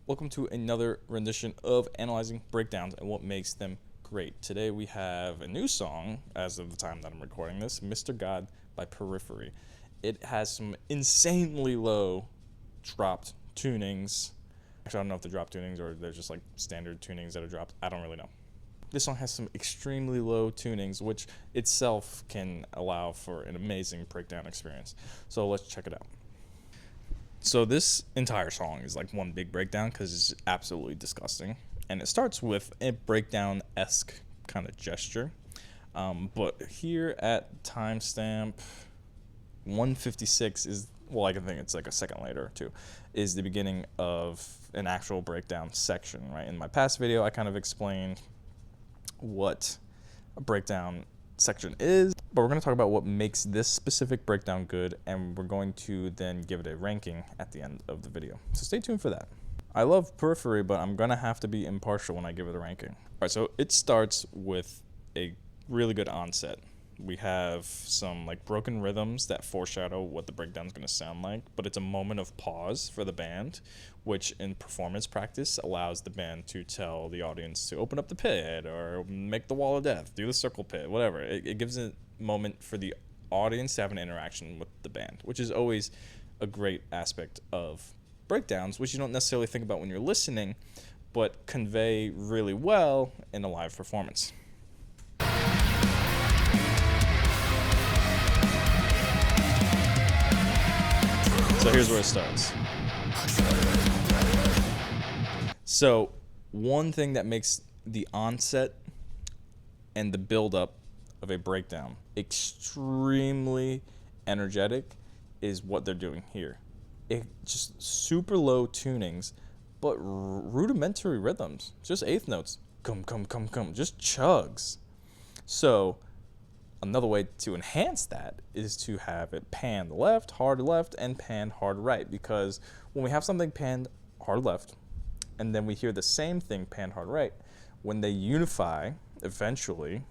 Welcome to another rendition of analyzing breakdowns and what makes them great. Today we have a new song, as of the time that I'm recording this, Mr. God by Periphery. It has some insanely low dropped tunings. Actually, I don't know if they're dropped tunings or they're just like standard tunings that are dropped. I don't really know. This song has some extremely low tunings, which itself can allow for an amazing breakdown experience. So let's check it out. So this entire song is like one big breakdown because it's absolutely disgusting. And it starts with a breakdown-esque kind of gesture. But here at timestamp 156 is, well, I can think it's like a second later or two, is the beginning of an actual breakdown section, right? In my past video, I kind of explained what a breakdown section is, but we're going to talk about what makes this specific breakdown good, and we're going to then give it a ranking at the end of the video. So stay tuned for that. I love Periphery, but I'm going to have to be impartial when I give it a ranking. All right, so it starts with a really good onset. We have some like broken rhythms that foreshadow what the breakdown is going to sound like, but it's a moment of pause for the band, which in performance practice allows the band to tell the audience to open up the pit or make the wall of death, do the circle pit, whatever. It gives a moment for the audience to have an interaction with the band, which is always a great aspect of breakdowns, which you don't necessarily think about when you're listening, but convey really well in a live performance. So here's where it starts. So one thing that makes the onset and the build-up of a breakdown extremely energetic is what they're doing here. It just super low tunings, but rudimentary rhythms, just eighth notes, come, just chugs. So another way to enhance that is to have it pan left, hard left, and pan hard right, because when we have something panned hard left, and then we hear the same thing panned hard right, when they unify eventually,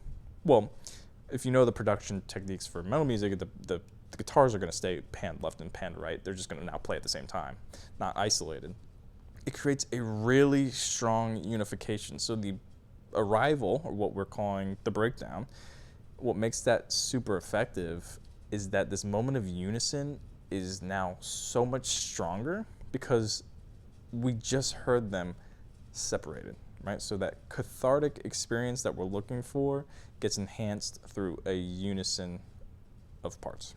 well, if you know the production techniques for metal music, the guitars are going to stay panned left and panned right. They're just going to now play at the same time, not isolated. It creates a really strong unification. So the arrival, or what we're calling the breakdown, what makes that super effective is that this moment of unison is now so much stronger because we just heard them separated, right? So that cathartic experience that we're looking for gets enhanced through a unison of parts.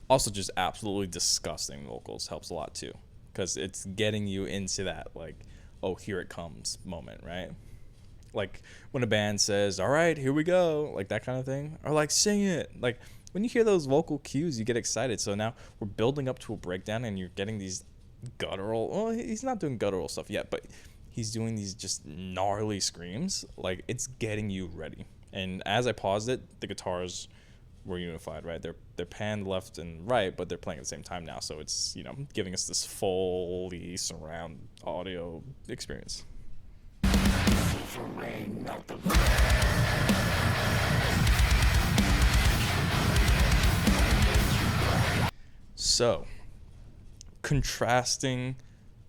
Also, just absolutely disgusting vocals helps a lot too, because it's getting you into that, like, oh, here it comes moment, right? Like when a band says, all right, here we go, like that kind of thing, or like sing it. Like when you hear those vocal cues, you get excited. So now we're building up to a breakdown and you're getting these guttural, well, he's not doing guttural stuff yet, but he's doing these just gnarly screams. Like it's getting you ready. And as I paused it, the guitars were unified, right? They're panned left and right, but they're playing at the same time now. So it's, you know, giving us this fully surround audio experience. So, contrasting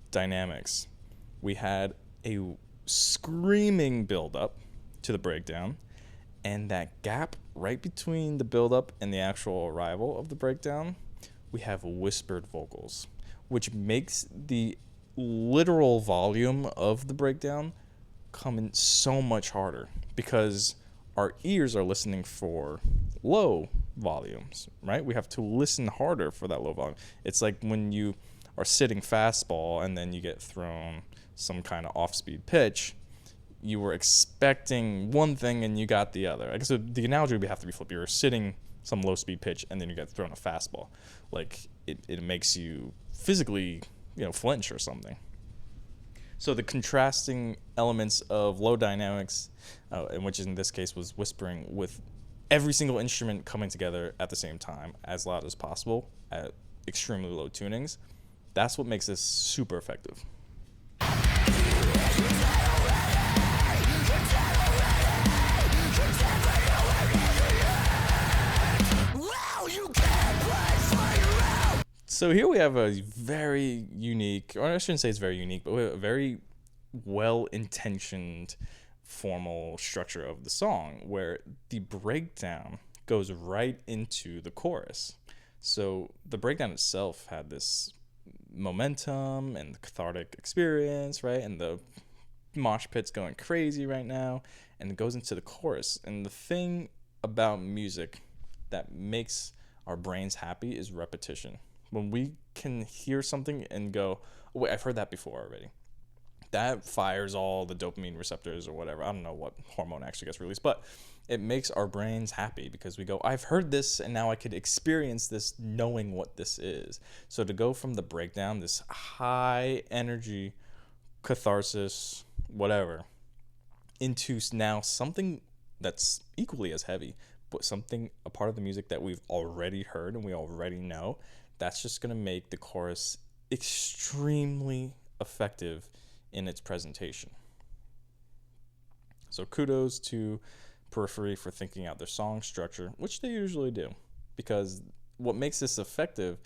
dynamics. We had a screaming build-up to the breakdown, and that gap right between the build-up and the actual arrival of the breakdown, we have whispered vocals, which makes the literal volume of the breakdown come in so much harder because our ears are listening for low volumes, right? We have to listen harder for that low volume. It's like when you are sitting fastball and then you get thrown some kind of off-speed pitch, you were expecting one thing and you got the other. I guess the analogy would have to be flipped. You're sitting some low-speed pitch and then you get thrown a fastball. Like it makes you physically, you know, flinch or something. So the contrasting elements of low dynamics, and which in this case was whispering, with every single instrument coming together at the same time as loud as possible at extremely low tunings, that's what makes this super effective. So here we have a very unique, or I shouldn't say it's very unique, but we have a very well-intentioned formal structure of the song where the breakdown goes right into the chorus. So the breakdown itself had this momentum and the cathartic experience, right? And the mosh pit's going crazy right now, and it goes into the chorus. And the thing about music that makes our brains happy is repetition. When we can hear something and go, oh, wait, I've heard that before already. That fires all the dopamine receptors or whatever. I don't know what hormone actually gets released, but it makes our brains happy because we go, I've heard this and now I could experience this knowing what this is. So to go from the breakdown, this high energy catharsis, whatever, into now something that's equally as heavy, but something, a part of the music that we've already heard and we already know, that's just going to make the chorus extremely effective in its presentation. So kudos to Periphery for thinking out their song structure, which they usually do, because what makes this effective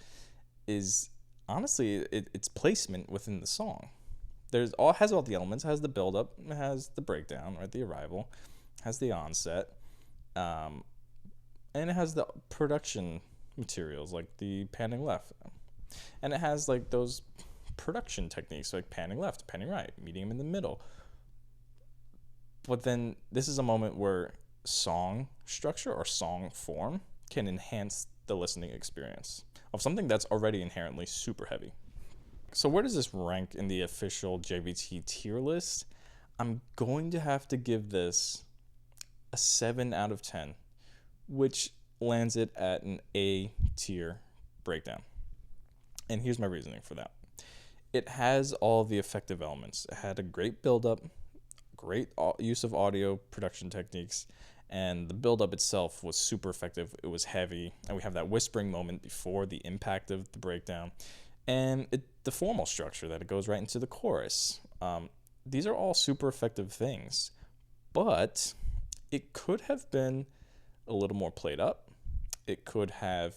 is honestly its placement within the song. Has all the elements. It has the build up, it has the breakdown, right? The arrival, has the onset, and it has the production materials like the panning left, and it has like those production techniques like panning left, panning right, meeting them in the middle. But then this is a moment where song structure or song form can enhance the listening experience of something that's already inherently super heavy. So where does this rank in the official JVT tier list? I'm going to have to give this a 7 out of 10, which lands it at an A tier breakdown. And here's my reasoning for that. It has all the effective elements. It had a great build-up, great use of audio production techniques, and the build-up itself was super effective. It was heavy, and we have that whispering moment before the impact of the breakdown, and the formal structure that it goes right into the chorus. These are all super effective things, but it could have been a little more played up. It could have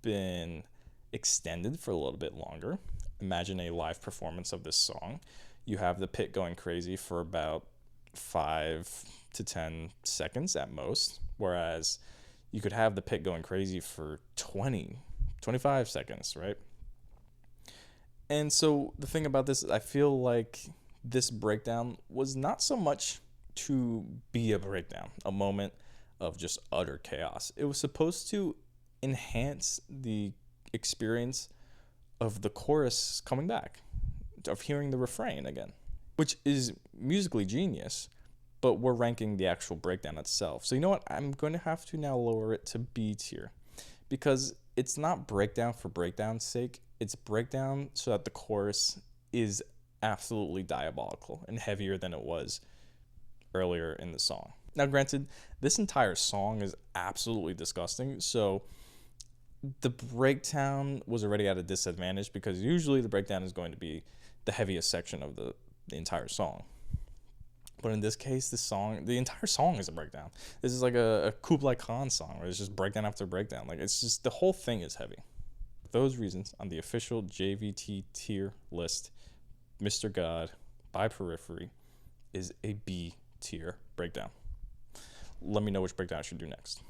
been extended for a little bit longer. Imagine a live performance of this song. You have the pit going crazy for about 5 to 10 seconds at most, whereas you could have the pit going crazy for 20, 25 seconds, right? And so the thing about this is I feel like this breakdown was not so much to be a breakdown, a moment of just utter chaos. It was supposed to enhance the experience of the chorus coming back, of hearing the refrain again, which is musically genius, but we're ranking the actual breakdown itself. So you know what? I'm going to have to now lower it to B tier because it's not breakdown for breakdown's sake. It's breakdown so that the chorus is absolutely diabolical and heavier than it was earlier in the song. Now, granted, this entire song is absolutely disgusting, so the breakdown was already at a disadvantage because usually the breakdown is going to be the heaviest section of the entire song. But in this case, the entire song is a breakdown. This is like a Kublai Khan song where it's just breakdown after breakdown. Like, it's just, the whole thing is heavy. For those reasons, on the official JVT tier list, Mr. God by Periphery is a B tier breakdown. Let me know which breakdown I should do next.